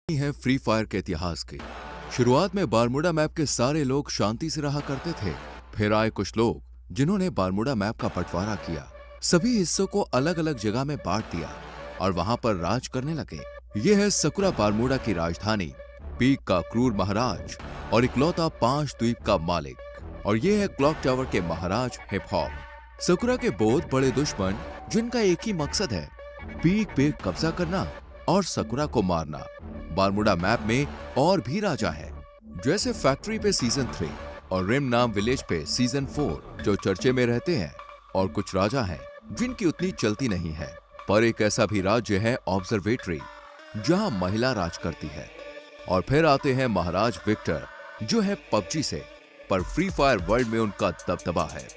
है free fire के इतिहास की। शुरुआत में बारमूडा मैप के सारे लोग शांति से रहा करते थे। फिर आए कुछ लोग जिन्होंने बारमूडा मैप का बंटवारा किया, सभी हिस्सों को अलग अलग जगह में बांट दिया और वहां पर राज करने लगे। ये है सकुरा बारमूडा की राजधानी, पीक का क्रूर महाराज और इकलौता 5 द्वीप का मालिक। और ये है क्लॉक टावर के महाराज हिप हॉप। सकुरा के बहुत बड़े दुश्मन जिनका एक ही मकसद है, पीक पे कब्जा करना और सकुरा को मारना। बारमूडा मैप में और भी राजा है, जैसे फैक्ट्री पे सीजन 3 और रिम नाम विलेज पे सीजन 4 जो चर्चे में रहते हैं। और कुछ राजा हैं जिनकी उतनी चलती नहीं है। पर एक ऐसा भी राज्य है ऑब्जर्वेटरी, जहां महिला राज करती है। और फिर आते हैं महाराज विक्टर, जो है पबजी से, पर फ्री फायर वर्ल्ड में उनका दबदबा है।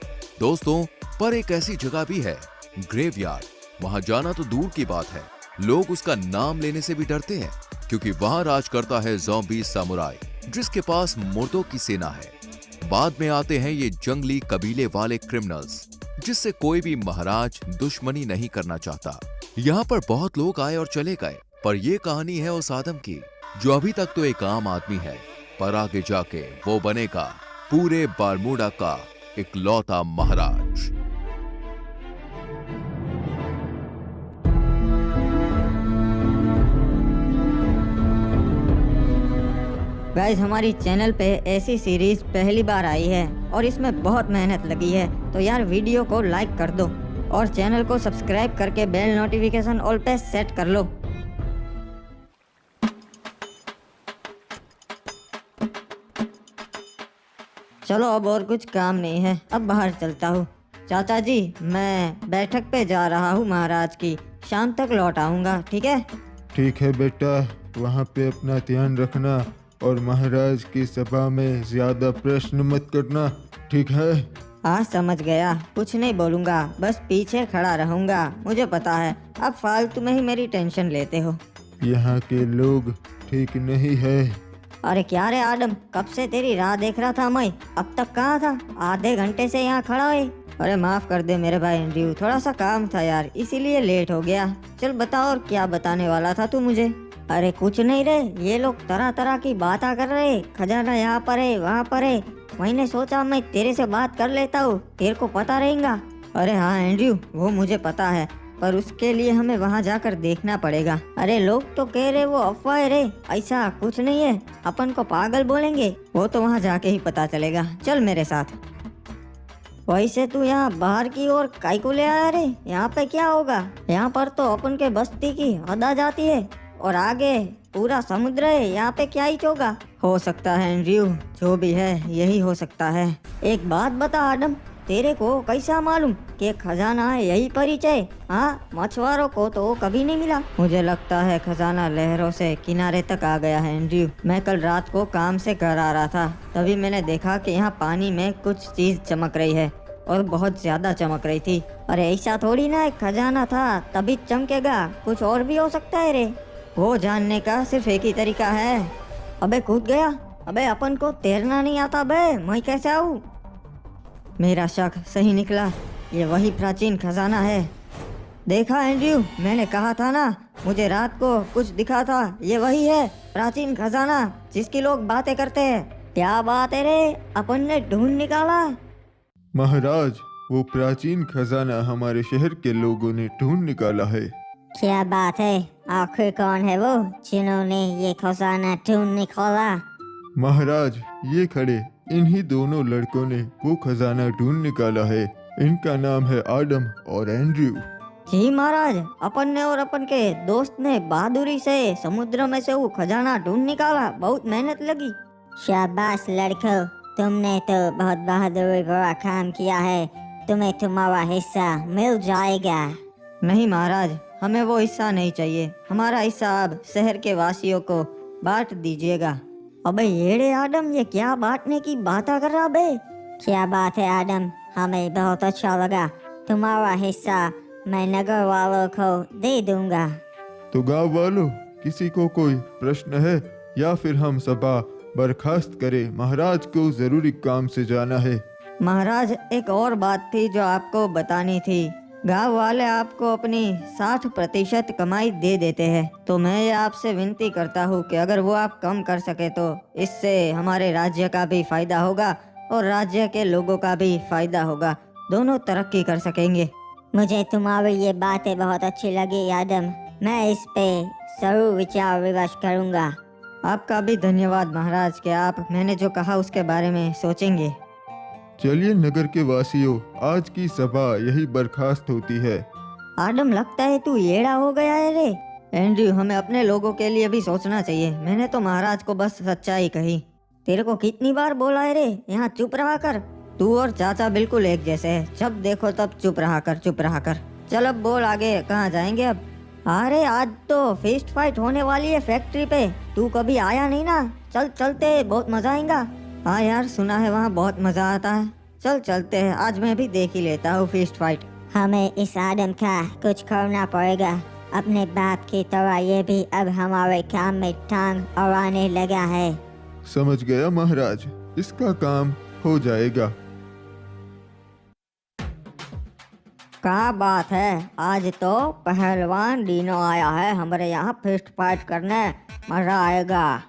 दोस्तों, पर एक ऐसी जगह भी है, ग्रेवयार्ड। वहां जाना तो दूर की बात है, लोग उसका नाम लेने से भी डरते हैं, क्योंकि वहां राज करता है ज़ॉम्बी सामुराई, जिसके पास मुर्दों की सेना है। बाद में आते हैं ये जंगली कबीले वाले क्रिमिनल्स, जिससे कोई भी महाराज दुश्मनी नहीं करना चाहता। यहाँ पर बहुत लोग आए और चले गए, पर ये कहानी है उस आदम की जो अभी तक तो एक आम आदमी है, पर आगे जाके वो बनेगा पूरे बारमूडा का इकलौता महाराज। गाइस, हमारी चैनल पे ऐसी सीरीज पहली बार आई है और इसमें बहुत मेहनत लगी है, तो यार वीडियो को लाइक कर दो और चैनल को सब्सक्राइब करके बेल नोटिफिकेशन ऑल पे सेट कर लो। चलो, अब और कुछ काम नहीं है, अब बाहर चलता हूँ। चाचा जी, मैं बैठक पे जा रहा हूँ महाराज की, शाम तक लौट आऊँगा, ठीक है? ठीक है बेटा, वहाँ पे अपना ध्यान रखना और महाराज की सभा में ज्यादा प्रश्न मत करना, ठीक है? हाँ, समझ गया, कुछ नहीं बोलूँगा, बस पीछे खड़ा रहूँगा। मुझे पता है आप फालतू में ही मेरी टेंशन लेते हो। यहाँ के लोग ठीक नहीं है। अरे क्या रे आदम, कब से तेरी राह देख रहा था मैं, अब तक कहाँ था? आधे घंटे से यहाँ खड़ा है। अरे माफ कर दे मेरे भाई एंड्रयू, थोड़ा सा काम था यार, इसीलिए लेट हो गया। चल बता, और क्या बताने वाला था तू मुझे? अरे कुछ नहीं रे, ये लोग तरह तरह की बातें कर रहे, खजाना यहाँ पर है वहाँ पर है। मैंने सोचा मैं तेरे से बात कर लेता हूँ, तेरे को पता रहेगा। अरे हाँ एंड्रयू, वो मुझे पता है, पर उसके लिए हमें वहाँ जाकर देखना पड़ेगा। अरे लोग तो कह रहे वो अफवाह है रे, ऐसा कुछ नहीं है, अपन को पागल बोलेंगे, वो तो वहाँ जाके ही पता चलेगा। चल मेरे साथ। वैसे तू यहाँ बाहर की ओर काहे को ले आया रे? यहाँ पे क्या होगा? यहाँ पर तो अपन के बस्ती की हद आ जाती है और आगे पूरा समुद्र है, यहाँ पे क्या ही होगा? हो सकता है एंड्रयू, जो भी है यही हो सकता है। एक बात बता आदम, तेरे को कैसा मालूम कि खजाना है यही परिचय? हाँ, मछुआरों को तो कभी नहीं मिला। मुझे लगता है खजाना लहरों से किनारे तक आ गया है एंड्रयू। मैं कल रात को काम से घर आ रहा था, तभी मैंने देखा कि यहाँ पानी में कुछ चीज चमक रही है और बहुत ज्यादा चमक रही थी। अरे ऐसा थोड़ी ना है, खजाना था तभी चमकेगा, कुछ और भी हो सकता है रे। वो जानने का सिर्फ एक ही तरीका है। अबे कूद गया। अबे अपन को तैरना नहीं आता बे, मैं कैसे आऊँ? मेरा शक सही निकला, ये वही प्राचीन खजाना है। देखा एंड्रयू, मैंने कहा था ना, मुझे रात को कुछ दिखा था, ये वही है प्राचीन खजाना जिसकी लोग बातें करते हैं। क्या बात है रे, अपन ने ढूंढ निकाला। महाराज, वो प्राचीन खजाना हमारे शहर के लोगों ने ढूंढ निकाला है। क्या बात है? आखिर कौन है वो जिन्होंने ये खजाना ढूंढ निकाला? महाराज, ये खड़े इन्हीं दोनों लड़कों ने वो खजाना ढूंढ निकाला है। इनका नाम है आदम और एंड्रयू। जी महाराज, अपन ने और अपन के दोस्त ने बहादुरी से समुद्र में से वो खजाना ढूंढ निकाला, बहुत मेहनत लगी। शाबाश लड़कों, तुमने तो बहुत बहादुरी भरा काम किया है, तुम्हें तुम्हारा हिस्सा मिल जाएगा। नहीं महाराज, हमें वो हिस्सा नहीं चाहिए, हमारा हिस्सा अब शहर के वासियों को बांट दीजिएगा। अबे येड़े आदम, ये क्या बांटने की बात कर रहा बे? क्या बात है आदम, हमें बहुत अच्छा लगा, तुम्हारा हिस्सा मैं नगर वालों को दे दूंगा। तो गांव वालों, किसी को कोई प्रश्न है या फिर हम सभा बर्खास्त करें? महाराज को जरूरी काम से जाना है। महाराज, एक और बात थी जो आपको बतानी थी। गांव वाले आपको अपनी 60% कमाई दे देते हैं, तो मैं ये आपसे विनती करता हूँ कि अगर वो आप कम कर सके तो इससे हमारे राज्य का भी फायदा होगा और राज्य के लोगों का भी फायदा होगा, दोनों तरक्की कर सकेंगे। मुझे तुम्हारी ये बातें बहुत अच्छी लगी आदम। मैं इस पे जरूर विचार विमर्श करूँगा। आपका भी धन्यवाद महाराज कि आप मैंने जो कहा उसके बारे में सोचेंगे। चलिए नगर के वासियों, आज की सभा यही बर्खास्त होती है। आदम, लगता है तू येड़ा हो गया है रे। एंड्रयू, हमें अपने लोगों के लिए भी सोचना चाहिए। मैंने तो महाराज को बस सच्चाई कही। तेरे को कितनी बार बोला है रे, यहाँ चुप रहा कर। तू और चाचा बिल्कुल एक जैसे है, जब देखो तब चुप रहा कर, चुप रहा कर। चल अब बोल आगे, कहाँ जाएंगे अब? अरे आज तो फिस्ट फाइट होने वाली है फैक्ट्री पे, तू कभी आया नहीं ना। चल चलते, बहुत मजा आएगा। हाँ यार, सुना है वहाँ बहुत मजा आता है। चल चलते हैं, आज मैं भी देख ही लेता हूँ फिस्ट फाइट। हमें इस आदम का कुछ करना पड़ेगा। अपने बाप की तरह ये भी अब हमारे काम में टांग अड़ाने लगा है। समझ गया महाराज, इसका काम हो जाएगा। क्या बात है, आज तो पहलवान डीनो आया है हमारे यहाँ फिस्ट फाइट करने, मजा आएगा।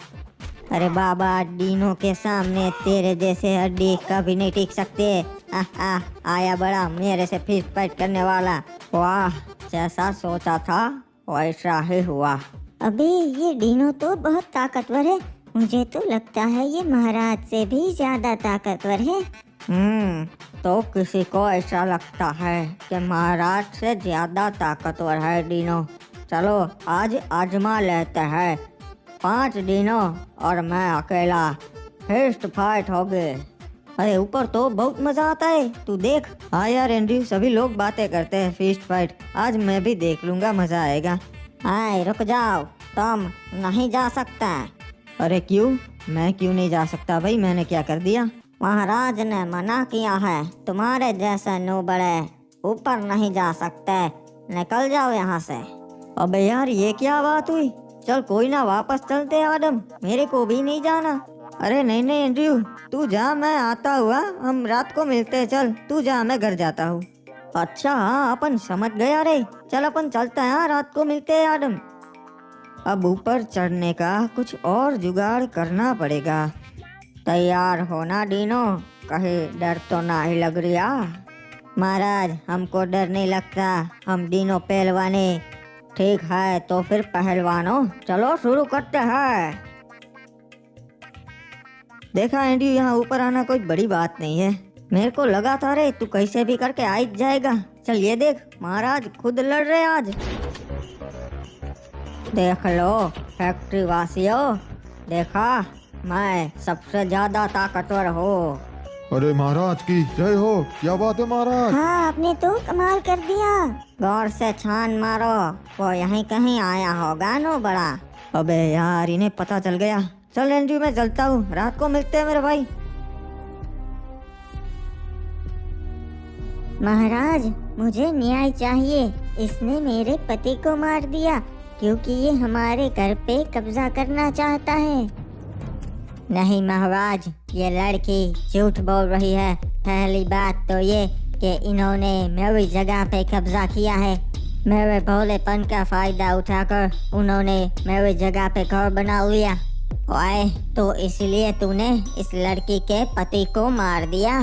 अरे बाबा, डीनो के सामने तेरे जैसे हड्डी कभी नहीं टिक सकते। आया बड़ा मेरे से फिस्ट फाइट करने वाला। वाह, जैसा सोचा था वैसा ही हुआ। अबे ये डीनो तो बहुत ताकतवर है। मुझे तो लगता है ये महाराज से भी ज्यादा ताकतवर है। तो किसी को ऐसा लगता है कि महाराज से ज्यादा ताकतवर है डीनो। चलो आज आजमा लेते हैं। 5 डीनो और मैं अकेला, फिस्ट फाइट हो गए। अरे ऊपर तो बहुत मजा आता है, तू देख। हाँ यार एंड्रयू, सभी लोग बातें करते हैं फिस्ट फाइट, आज मैं भी देख लूंगा, मजा आएगा। हाय रुक जाओ, तुम नहीं जा सकता। अरे क्यों? मैं क्यों नहीं जा सकता भाई, मैंने क्या कर दिया? महाराज ने मना किया है, तुम्हारे जैसे नूबड़े ऊपर नहीं जा सकते। निकल जाओ यहाँ से। अबे यार, ये क्या बात हुई? चल कोई ना, वापस चलते हैं आदम, मेरे को भी नहीं जाना। अरे नहीं नहीं एंड्रयू, तू जा, मैं आता हुआ, हम रात को मिलते हैं। चल तू जा, मैं घर जाता हूँ। अच्छा हाँ, अपन समझ गया रे। चल अपन चलते हैं, रात को मिलते हैं आदम। अब ऊपर चढ़ने का कुछ और जुगाड़ करना पड़ेगा। तैयार होना डीनो, कहीं डर तो ना ही लग रहा? महाराज, हमको डर नहीं लगता, हम डीनो पहलवाने। ठीक है तो फिर पहलवानों, चलो शुरू करते हैं। देखा एंड्रयू, यहाँ ऊपर आना कोई बड़ी बात नहीं है। मेरे को लगा था रे तू कैसे भी करके आ ही जाएगा। चल ये देख, महाराज खुद लड़ रहे आज। देख लो फैक्ट्री वासियों, देखा मैं सबसे ज्यादा ताकतवर हूँ। अरे महाराज की जय हो, क्या बात है महाराज। हाँ, आपने तो कमाल कर दिया। गौर से छान मारो, वो यहीं कहीं आया होगा नो बड़ा। अबे यार, इन्हें पता चल गया। चल एंड्रयू, मैं चलता हूँ, रात को मिलते हैं मेरे भाई। महाराज, मुझे न्याय चाहिए। इसने मेरे पति को मार दिया क्योंकि ये हमारे घर पे कब्जा करना चाहता है। नहीं महाराज, ये लड़की झूठ बोल रही है। पहली बात तो ये कि इन्होंने मेरी जगह पे कब्जा किया है। मेरे भोलेपन का फायदा उठाकर उन्होंने मेरी जगह पे घर बना लिया। ओए, तो इसलिए तूने इस लड़की के पति को मार दिया।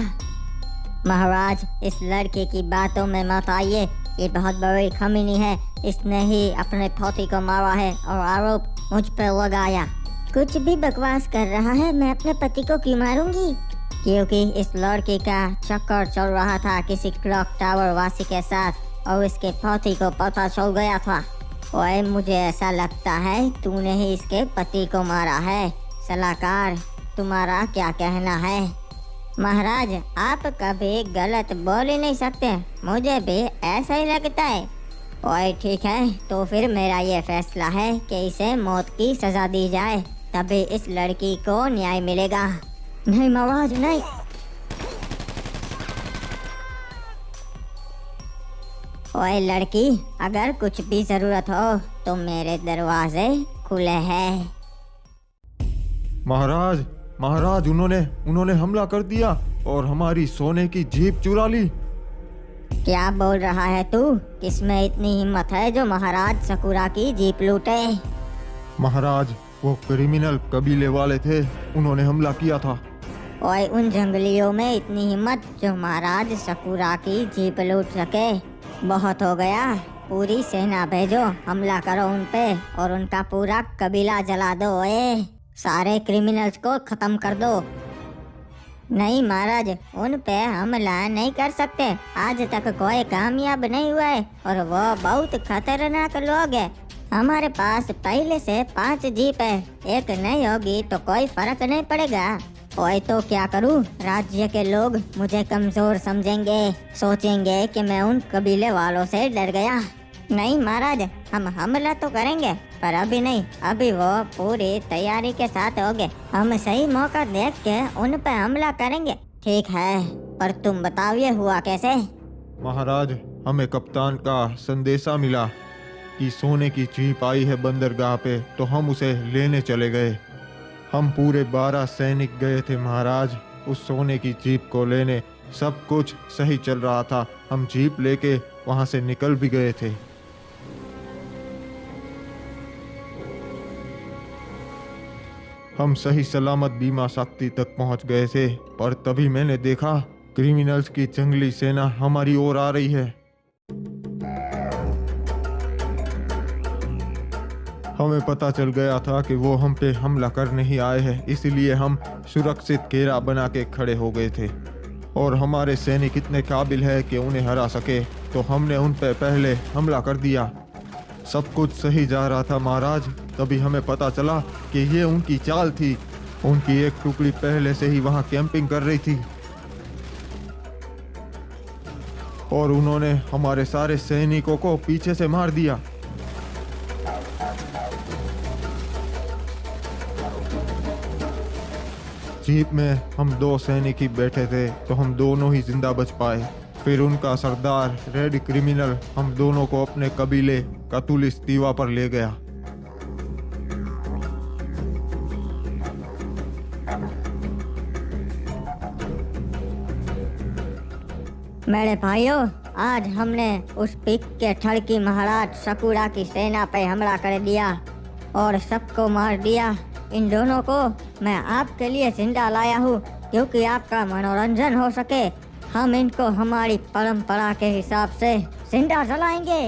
महाराज, इस लड़के की बातों में मत आइए, ये बहुत बड़ी खमीनी है। इसने ही अपने पति को मारा है और आरोप मुझ पर लगाया। कुछ भी बकवास कर रहा है, मैं अपने पति को क्यों मारूंगी? क्योंकि इस लड़के का चक्कर चल रहा था किसी क्लॉक टावर वासी के साथ और इसके पति को पता चल गया था। ओए, मुझे ऐसा लगता है तूने ही इसके पति को मारा है। सलाहकार, तुम्हारा क्या कहना है? महाराज, आप कभी गलत बोल ही नहीं सकते, मुझे भी ऐसा ही लगता है। ओए ठीक है, तो फिर मेरा ये फैसला है कि इसे मौत की सजा दी जाए, तभी इस लड़की को न्याय मिलेगा। नहीं महाराज नहीं। ओए लड़की, अगर कुछ भी जरूरत हो तो मेरे दरवाजे खुले हैं। महाराज, महाराज, उन्होंने हमला कर दिया और हमारी सोने की जीप चुरा ली। क्या बोल रहा है तू? किसमें इतनी हिम्मत है जो महाराज सकुरा की जीप लूटे? महाराज, वो क्रिमिनल कबीले वाले थे, उन्होंने हमला किया था। ओए, उन जंगलियों में इतनी हिम्मत जो महाराज सकुरा की जीप लूट सके? बहुत हो गया। पूरी सेना भेजो, हमला करो उन पे और उनका पूरा कबीला जला दो। ओए, सारे क्रिमिनल्स को खत्म कर दो। नहीं महाराज, उन पे हमला नहीं कर सकते। आज तक कोई कामयाब नहीं हुआ है और वो बहुत खतरनाक लोग हैं। हमारे पास पहले से 5 जीप है, एक नहीं होगी तो कोई फर्क नहीं पड़ेगा। ओए, तो क्या करूं? राज्य के लोग मुझे कमजोर समझेंगे, सोचेंगे कि मैं उन कबीले वालों से डर गया। नहीं महाराज, हम हमला तो करेंगे पर अभी नहीं, अभी वो पूरी तैयारी के साथ होंगे। हम सही मौका देख के उन पे हमला करेंगे। ठीक है, पर तुम बताओ ये हुआ कैसे? महाराज, हमें कप्तान का संदेशा मिला कि सोने की जीप आई है बंदरगाह पे, तो हम उसे लेने चले गए। हम पूरे 12 सैनिक गए थे महाराज उस सोने की जीप को लेने। सब कुछ सही चल रहा था, हम जीप लेके वहां से निकल भी गए थे। हम सही सलामत बीमा शक्ति तक पहुंच गए थे, पर तभी मैंने देखा क्रिमिनल्स की जंगली सेना हमारी ओर आ रही है। हमें पता चल गया था कि वो हम पे हमला करने ही आए हैं, इसलिए हम सुरक्षित घेरा बना के खड़े हो गए थे। और हमारे सैनिक इतने काबिल है कि उन्हें हरा सके, तो हमने उन पे पहले हमला कर दिया। सब कुछ सही जा रहा था महाराज, तभी हमें पता चला कि ये उनकी चाल थी। उनकी एक टुकड़ी पहले से ही वहां कैंपिंग कर रही थी और उन्होंने हमारे सारे सैनिकों को पीछे से मार दिया। जीप में हम 2 सैनिक ही बैठे थे, तो हम दोनों ही जिंदा बच पाए। फिर उनका सरदार रेड क्रिमिनल हम दोनों को अपने कबीले कतुलिस तीवा पर ले गया। मेरे भाइयों, आज हमने उस पिक के ठड़की महाराज सकुरा की सेना पे हमला कर दिया और सबको मार दिया। इन दोनों को मैं आपके लिए जिंदा लाया हूँ क्योंकि आपका मनोरंजन हो सके। हम इनको हमारी परंपरा के हिसाब से जिंदा जलाएंगे।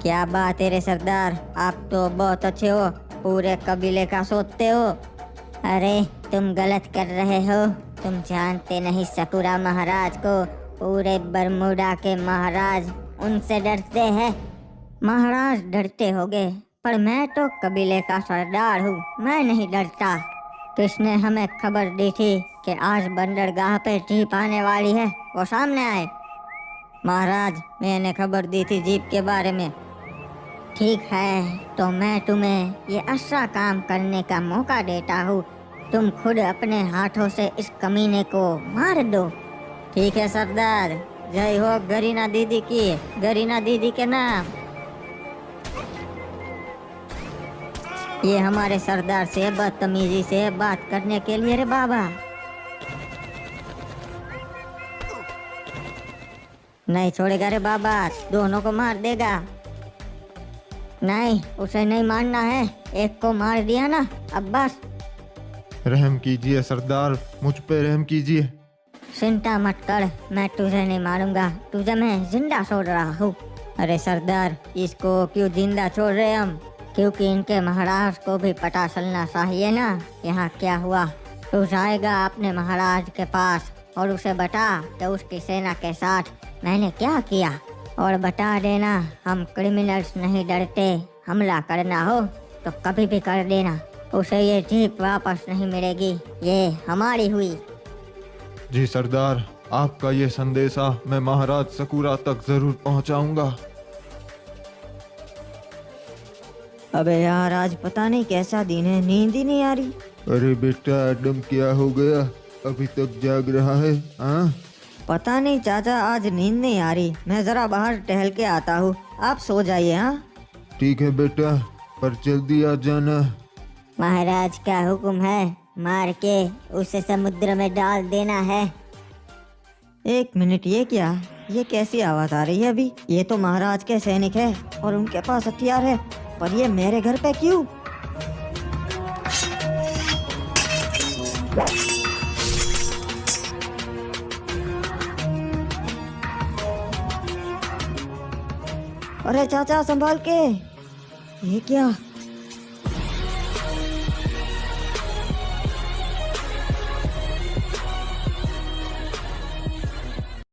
क्या बात है रे सरदार, आप तो बहुत अच्छे हो, पूरे कबीले का सोचते हो। अरे तुम गलत कर रहे हो, तुम जानते नहीं सकुरा महाराज को पूरे बरमूडा के महाराज उनसे डरते हैं। महाराज डरते होंगे, पर मैं तो कबीले का सरदार हूँ, मैं नहीं डरता। किसने हमें खबर दी थी कि आज बंदरगाह पे जीप आने वाली है? वो सामने आए। महाराज, मैंने खबर दी थी जीप के बारे में। ठीक है, तो मैं तुम्हें ये अच्छा काम करने का मौका देता हूँ। तुम खुद अपने हाथों से इस कमीने को मार दो। ठीक है सरदार, जय हो गरीना दीदी की, गरीना दीदी के नाम। ये हमारे सरदार से बदतमीजी से बात करने के लिए रे बाबा। नहीं छोड़ेगा रे बाबा, दोनों को मार देगा। नहीं, उसे नहीं मारना है, एक को मार दिया ना, अब बस। रहम कीजिए सरदार, मुझ पे रहम कीजिए। चिंता मत कर, मैं तुझे नहीं मारूंगा, तुझे मैं जिंदा छोड़ रहा हूँ। अरे सरदार, इसको क्यों जिंदा छोड़ रहे हम? क्योंकि इनके महाराज को भी पता चलना चाहिए ना यहाँ क्या हुआ। तू जाएगा अपने महाराज के पास और उसे बता कि उसकी सेना के साथ मैंने क्या किया, और बता देना हम क्रिमिनल्स नहीं डरते, हमला करना हो तो कभी भी कर देना। उसे ये जीप वापस नहीं मिलेगी, ये हमारी हुई। जी सरदार, आपका ये संदेशा मैं महाराज सकुरा तक जरूर पहुंचाऊंगा। अबे यार, आज पता नहीं कैसा दिन है, नींद ही नहीं आ रही। अरे बेटा एडम, क्या हो गया? अभी तक जाग रहा है? हाँ, पता नहीं चाचा, आज नींद नहीं आ रही। मैं जरा बाहर टहल के आता हूँ, आप सो जाइए। हाँ ठीक है बेटा, पर जल्दी आ जाना। महाराज का हुक्म है, मार के उसे समुद्र में डाल देना है। एक मिनट, ये क्या? ये कैसी आवाज आ रही है अभी? ये तो महाराज के सैनिक है और उनके पास हथियार है, पर ये मेरे घर पे क्यों? अरे चाचा संभाल के। ये क्या?